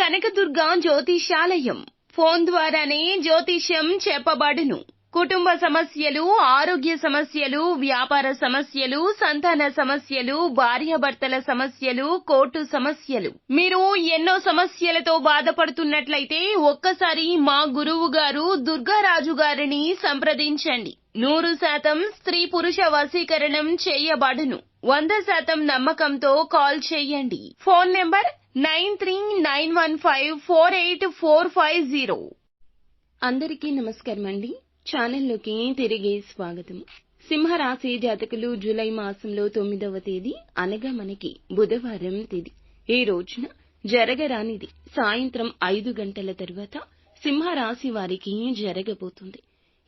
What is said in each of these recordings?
Kanakadurga జ్యోతిషాలయం. Phone ద్వారానే జ్యోతిష్యం చెప్పబడును. కుటుంబ సమస్యలు, ఆరోగ్య సమస్యలు, వ్యాపార సమస్యలు, సంతాన సమస్యలు, భార్యాభర్తల సమస్యలు, కోర్టు సమస్యలు. మీరు ఎన్నో సమస్యలతో బాధపడుతున్నట్లయితే ఒక్కసారి మా గురువు గారు దుర్గారాజు గారిని సంప్రదించండి. 100% స్త్రీ పురుష వశీకరణం చేయబడును. 100% నమ్మకంతో కాల్ చేయండి. Phone number 9391548450. అందరికీ నమస్కారం అండి. ఛానల్లోకి తిరిగి స్వాగతం. సింహరాశి జాతకులు జూలై మాసంలో 9వ తేదీ అనగా మనకి బుధవారం తేదీ. ఈ రోజున జరగరానిది సాయంత్రం 5 గంటల తర్వాత సింహరాశి వారికి జరగబోతుంది.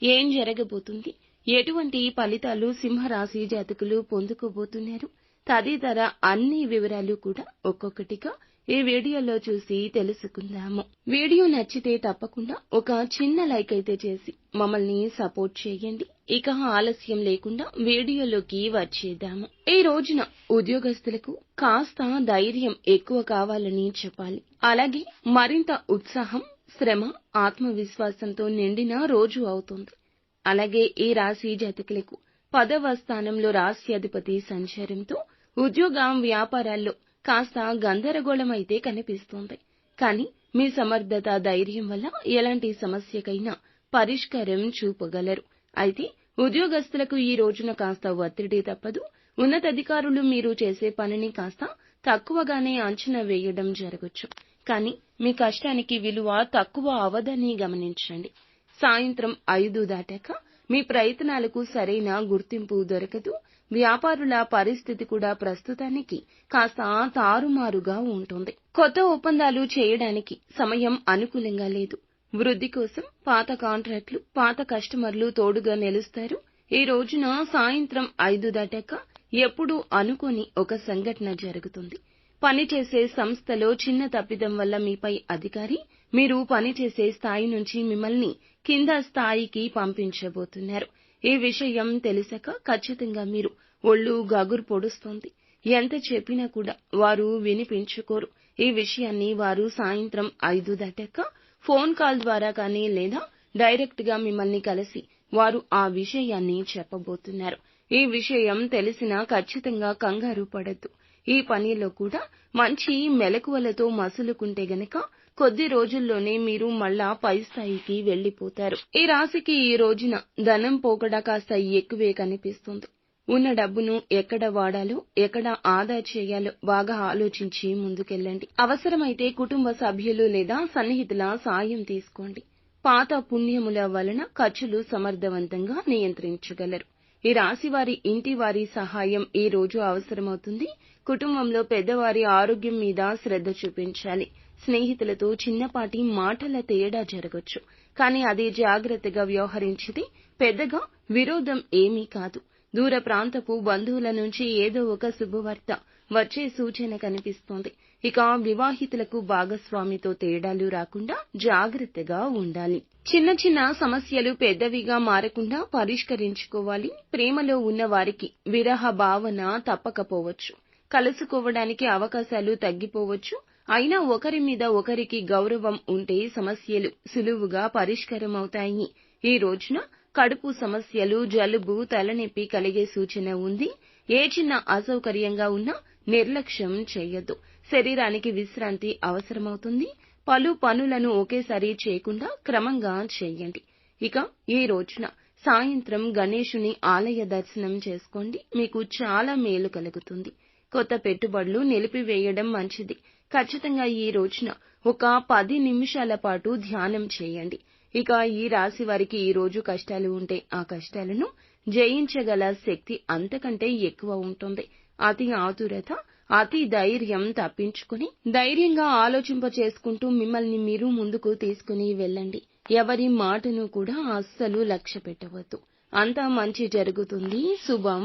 ఏం జరగబోతుంది, ఎటువంటి ఫలితాలు సింహరాశి జాతకులు పొందుకోబోతున్నారు తదితర అన్ని వివరాలు కూడా ఒక్కొక్కటిగా ఈ వీడియోలో చూసి తెలుసుకుందాము. వీడియో నచ్చితే తప్పకుండా ఒక చిన్న లైక్ అయితే చేసి మమ్మల్ని సపోర్ట్ చేయండి. ఇక ఆలస్యం లేకుండా వీడియోలోకి వచ్చేద్దాము. ఈ రోజున ఉద్యోగస్తులకు కాస్త ధైర్యం ఎక్కువ కావాలని చెప్పాలి. అలాగే మరింత ఉత్సాహం, శ్రమ, ఆత్మవిశ్వాసంతో నిండిన రోజు అవుతుంది. అలాగే ఈ రాశి జాతకులకు 10వ స్థానంలో రాశ్యాధిపతి సంచారంతో ఉద్యోగ వ్యాపారాల్లో కాస్త గందరగోళం అయితే కనిపిస్తోంది. కానీ మీ సమర్థత, ధైర్యం వల్ల ఎలాంటి సమస్యకైనా పరిష్కారం చూపగలరు. అయితే ఉద్యోగస్తులకు ఈ రోజున కాస్త ఒత్తిడి తప్పదు. ఉన్నతాధికారులు మీరు చేసే పనిని కాస్త తక్కువగానే అంచనా వేయడం జరగచ్చు. కానీ మీ కష్టానికి విలువ తక్కువ అవదని గమనించండి. సాయంత్రం 5 దాటాక మీ ప్రయత్నాలకు సరైన గుర్తింపు దొరకదు. వ్యాపారుల పరిస్థితి కూడా ప్రస్తుతానికి కాస్త తారుమారుగా ఉంటుంది. కొత్త ఒప్పందాలు చేయడానికి సమయం అనుకూలంగా లేదు. వృద్ధి కోసం పాత కాంట్రాక్టులు, పాత కస్టమర్లు తోడుగా నిలుస్తారు. ఈ రోజున సాయంత్రం 5 దాటాక ఎప్పుడూ అనుకోని ఒక సంఘటన జరుగుతుంది. పనిచేసే సంస్థలో చిన్న తప్పిదం వల్ల మీపై అధికారి మీరు పనిచేసే స్థాయి నుంచి మిమ్మల్ని కింద స్థాయికి పంపించబోతున్నారు. ఈ విషయం తెలిసాక ఖచ్చితంగా మీరు ఒళ్ళు గగురు పొడుస్తోంది. ఎంత చెప్పినా కూడా వారు వినిపించుకోరు. ఈ విషయాన్ని వారు సాయంత్రం 5 దాటాక ఫోన్ కాల్ ద్వారా కానీ లేదా డైరెక్ట్ గా మిమ్మల్ని కలిసి వారు ఆ విషయాన్ని చెప్పబోతున్నారు. ఈ విషయం తెలిసినా ఖచ్చితంగా కంగారు పడద్దు. ఈ పనిలో కూడా మంచి మెలకువలతో మసులుకుంటే గనక కొద్ది రోజుల్లోనే మీరు మళ్ళా పై స్థాయికి వెళ్లిపోతారు. ఈ రాశికి ఈ రోజున ధనం పోకడ కాస్త ఎక్కువే కనిపిస్తుంది. ఉన్న డబ్బును ఎక్కడ వాడాలో, ఎక్కడ ఆదా చేయాలో బాగా ఆలోచించి ముందుకెళ్ళండి. అవసరమైతే కుటుంబ సభ్యులు లేదా సన్నిహితుల సాయం తీసుకోండి. పాత పుణ్యముల వలన ఖర్చులు సమర్థవంతంగా నియంత్రించగలరు. ఈ రాశి వారి ఇంటి వారి సహాయం ఈ రోజు అవసరమవుతుంది. కుటుంబంలో పెద్దవారి ఆరోగ్యం మీద శ్రద్ధ చూపించాలి. స్నేహితులతో చిన్నపాటి మాటల తేడా జరగొచ్చు. కానీ అది జాగ్రత్తగా వ్యవహరించితే పెద్దగా విరోధం ఏమీ కాదు. దూర ప్రాంతపు బంధువుల నుంచి ఏదో ఒక శుభవార్త వచ్చే సూచన కనిపిస్తోంది. ఇక వివాహితులకు భాగస్వామితో తేడాలు రాకుండా జాగ్రత్తగా ఉండాలి. చిన్న చిన్న సమస్యలు పెద్దవిగా మారకుండా పరిష్కరించుకోవాలి. ప్రేమలో ఉన్న వారికి విరహ భావన తప్పకపోవచ్చు. కలుసుకోవడానికి అవకాశాలు తగ్గిపోవచ్చు. అయినా ఒకరి మీద ఒకరికి గౌరవం ఉంటే సమస్యలు సులువుగా పరిష్కారం అవుతాయి. ఈ రోజున కడుపు సమస్యలు, జలుబు, తలనొప్పి కలిగే సూచన ఉంది. ఏ చిన్న అసౌకర్యంగా ఉన్నా నిర్లక్ష్యం చేయొద్దు. శరీరానికి విశ్రాంతి అవసరమవుతుంది. పలు పనులను ఒకేసారి చేయకుండా క్రమంగా చేయండి. ఇక ఈ రోజున సాయంత్రం గణేశుని ఆలయ దర్శనం చేసుకోండి. మీకు చాలా మేలు కలుగుతుంది. కొత్త పెట్టుబడులు నిలిపివేయడం మంచిది. ఖచ్చితంగా ఈ రోజున ఒక 10 నిమిషాల పాటు ధ్యానం చేయండి. ఇక ఈ రాశి వారికి ఈ రోజు కష్టాలు ఉంటే ఆ కష్టాలను జయించగల శక్తి అంతకంటే ఎక్కువ ఉంటుంది. అతి ఆతురత, అతి ధైర్యం తప్పించుకుని ధైర్యంగా ఆలోచింపచేసుకుంటూ మిమ్మల్ని మీరు ముందుకు తీసుకుని వెళ్ళండి. ఎవరి మాటను కూడా అస్సలు లక్ష్య పెట్టవద్దు. అంతా మంచి జరుగుతుంది. శుభం.